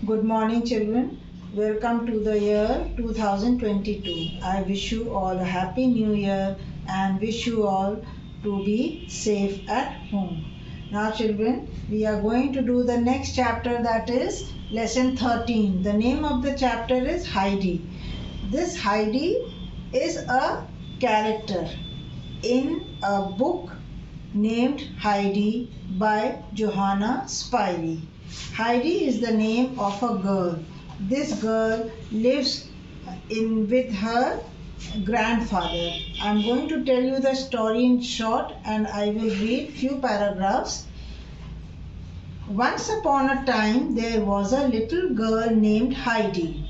Good morning, children. Welcome to the year 2022. I wish you all a happy new year and wish you all to be safe at home. Now, children, we are going to do the next chapter, that is lesson 13. The name of the chapter is Heidi. This Heidi is a character in a book named Heidi by Johanna Spyri. Heidi is the name of a girl. This girl lives in with her grandfather. I'm going to tell you the story in short and I will read few paragraphs. Once upon a time there was a little girl named Heidi.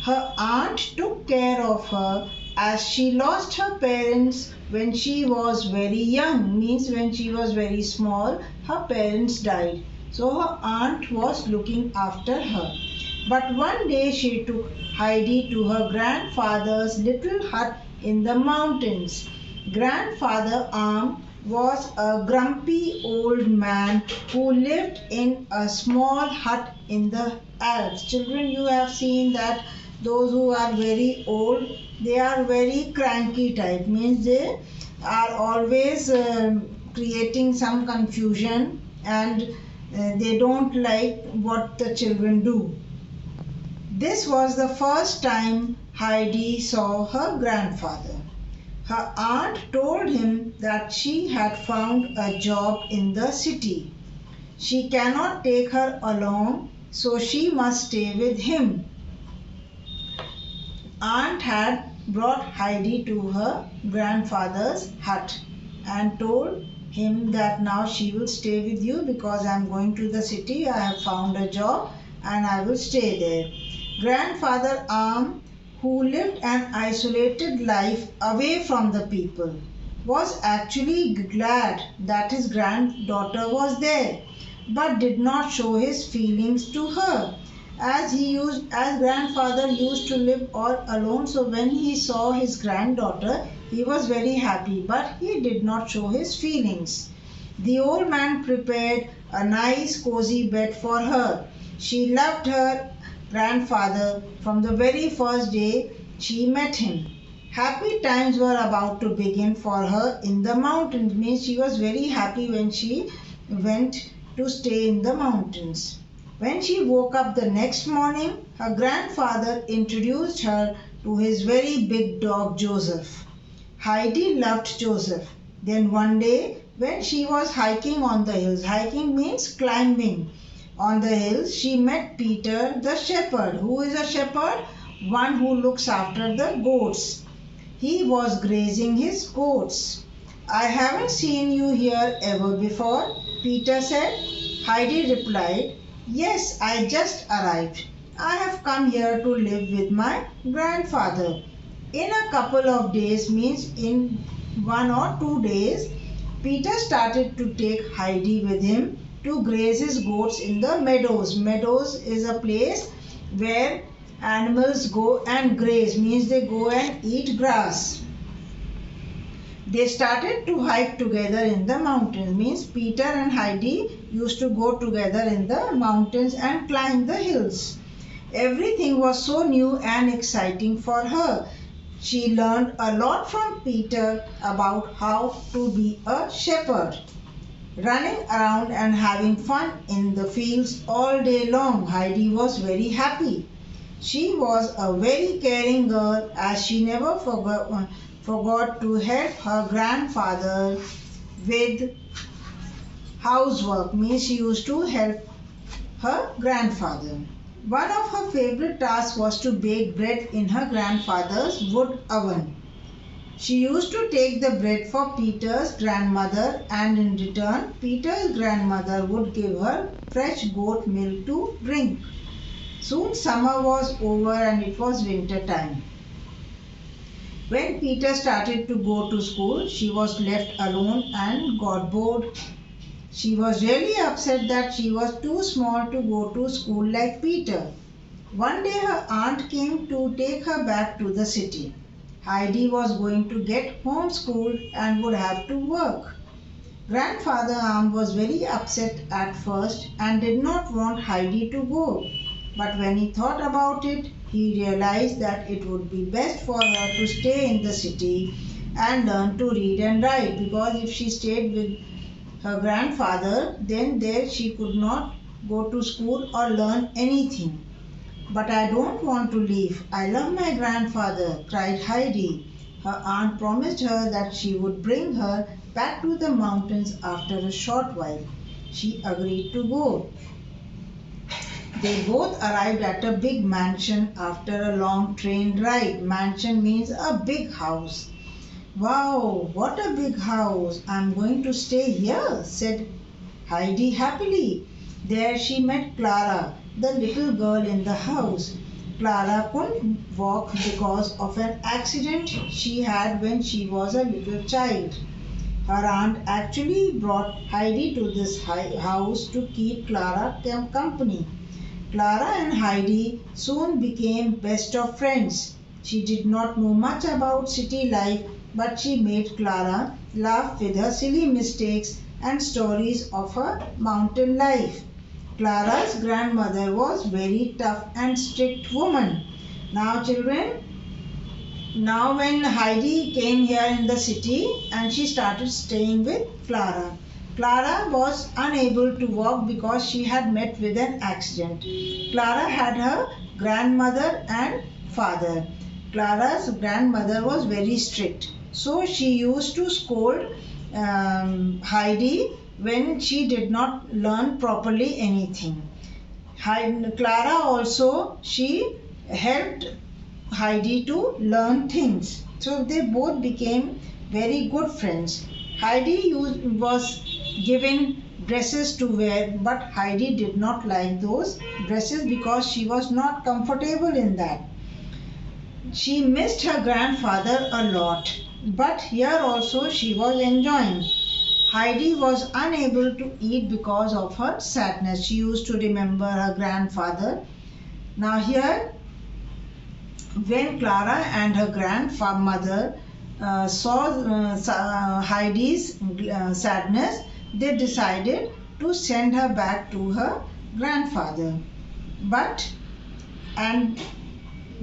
Her aunt took care of her as she lost her parents when she was very young, means when she was very small, her parents died. So her aunt was looking after her. But one day she took Heidi to her grandfather's little hut in the mountains. Grandfather Arm was a grumpy old man who lived in a small hut in the Alps. Children, you have seen that those who are very old, they are very cranky type, means they are always creating some confusion and they don't like what the children do. This was the first time Heidi saw her grandfather. Her aunt told him that she had found a job in the city. She cannot take her along, so she must stay with him. Aunt had brought Heidi to her grandfather's hut and told him that now she will stay with you because I am going to the city. I have found a job and I will stay there. Grandfather Arm, who lived an isolated life away from the people, was actually glad that his granddaughter was there, but did not show his feelings to her. As grandfather used to live all alone, so when he saw his granddaughter, he was very happy, but he did not show his feelings. The old man prepared a nice cozy bed for her. She loved her grandfather from the very first day she met him. Happy times were about to begin for her in the mountains, means she was very happy when she went to stay in the mountains. When she woke up the next morning, her grandfather introduced her to his very big dog Joseph. Heidi loved Joseph. Then one day, when she was hiking on the hills, hiking means climbing on the hills, she met Peter the shepherd. Who is a shepherd? One who looks after the goats. He was grazing his goats. I haven't seen you here ever before, Peter said. Heidi replied, Yes, I just arrived. I have come here to live with my grandfather. In a couple of days, means in 1 or 2 days, Peter started to take Heidi with him to graze his goats in the meadows. Meadows is a place where animals go and graze, means they go and eat grass. They started to hike together in the mountains, means Peter and Heidi used to go together in the mountains and climb the hills. Everything was so new and exciting for her. She learned a lot from Peter about how to be a shepherd. Running around and having fun in the fields all day long, Heidi was very happy. She was a very caring girl as she never forgot to help her grandfather with housework, means she used to help her grandfather. One of her favorite tasks was to bake bread in her grandfather's wood oven. She used to take the bread for Peter's grandmother and in return Peter's grandmother would give her fresh goat milk to drink. Soon summer was over and it was winter time. When Peter started to go to school, she was left alone and got bored. She was really upset that she was too small to go to school like Peter. One day her aunt came to take her back to the city. Heidi was going to get homeschooled and would have to work. Grandfather Arm was very upset at first and did not want Heidi to go. But when he thought about it, he realized that it would be best for her to stay in the city and learn to read and write, because if she stayed with her grandfather, then there she could not go to school or learn anything. But I don't want to leave. I love my grandfather, cried Heidi. Her aunt promised her that she would bring her back to the mountains after a short while. She agreed to go. They both arrived at a big mansion after a long train ride. Mansion means a big house. Wow, what a big house! I'm going to stay here, said Heidi happily. There she met Clara, the little girl in the house. Clara couldn't walk because of an accident she had when she was a little child. Her aunt actually brought Heidi to this house to keep Clara company. Clara and Heidi soon became best of friends. She did not know much about city life, but she made Clara laugh with her silly mistakes and stories of her mountain life. Clara's grandmother was very tough and strict woman. Now children, now when Heidi came here in the city and she started staying with Clara. Clara was unable to walk because she had met with an accident. Clara had her grandmother and father. Clara's grandmother was very strict. So she used to scold Heidi when she did not learn properly anything. Clara also, she helped Heidi to learn things. So they both became very good friends. Heidi was given dresses to wear, but Heidi did not like those dresses because she was not comfortable in that. She missed her grandfather a lot, but here also she was enjoying. Heidi was unable to eat because of her sadness. She used to remember her grandfather. Now here, when Clara and her grandmother saw Heidi's sadness, they decided to send her back to her grandfather. And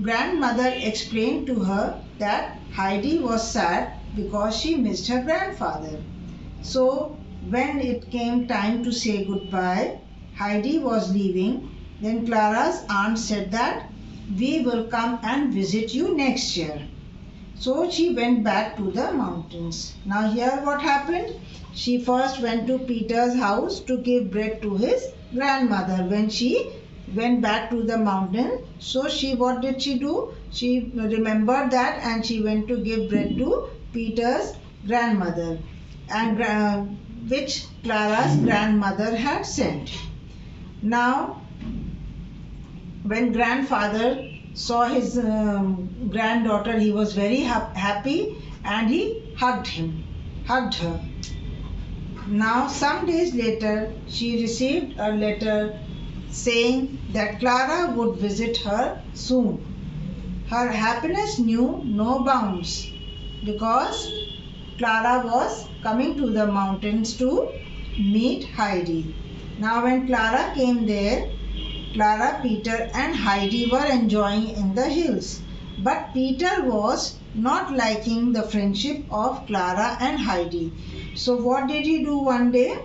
grandmother explained to her that Heidi was sad because she missed her grandfather. So when it came time to say goodbye, Heidi was leaving. Then Clara's aunt said that we will come and visit you next year. So she went back to the mountains. Now here what happened? She first went to Peter's house to give bread to his grandmother. When she went back to the mountain, so what did she do? She remembered that and she went to give bread to Peter's grandmother, and which Clara's grandmother had sent. Now when grandfather saw his granddaughter, he was very happy and he hugged her. Now some days later, she received a letter saying that Clara would visit her soon. Her happiness knew no bounds because Clara was coming to the mountains to meet Heidi. Now when Clara came there, Clara, Peter and Heidi were enjoying in the hills. But Peter was not liking the friendship of Clara and Heidi. So what did he do one day?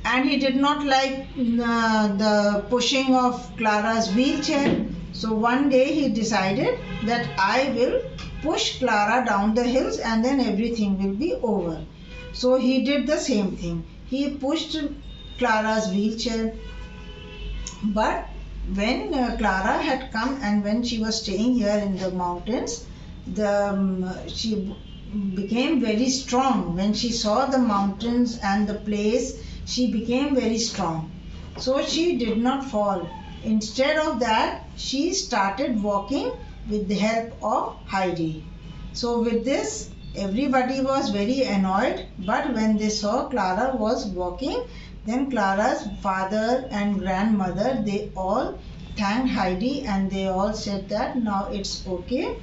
And he did not like the pushing of Clara's wheelchair. So one day he decided that I will push Clara down the hills and then everything will be over. So he did the same thing. He pushed Clara's wheelchair. But when Clara had come and when she was staying here in the mountains, she became very strong. When she saw the mountains and the place, she became very strong. So she did not fall. Instead of that, she started walking with the help of Heidi. So with this, everybody was very annoyed. But when they saw Clara was walking, then Clara's father and grandmother, they all thanked Heidi and they all said that now it's okay,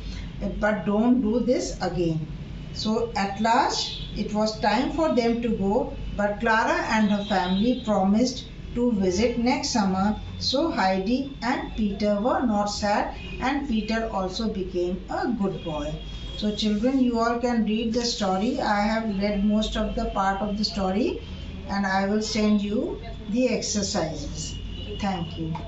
but don't do this again. So at last it was time for them to go, but Clara and her family promised to visit next summer. So Heidi and Peter were not sad, and Peter also became a good boy. So children, you all can read the story. I have read most of the part of the story, and I will send you the exercises. Thank you.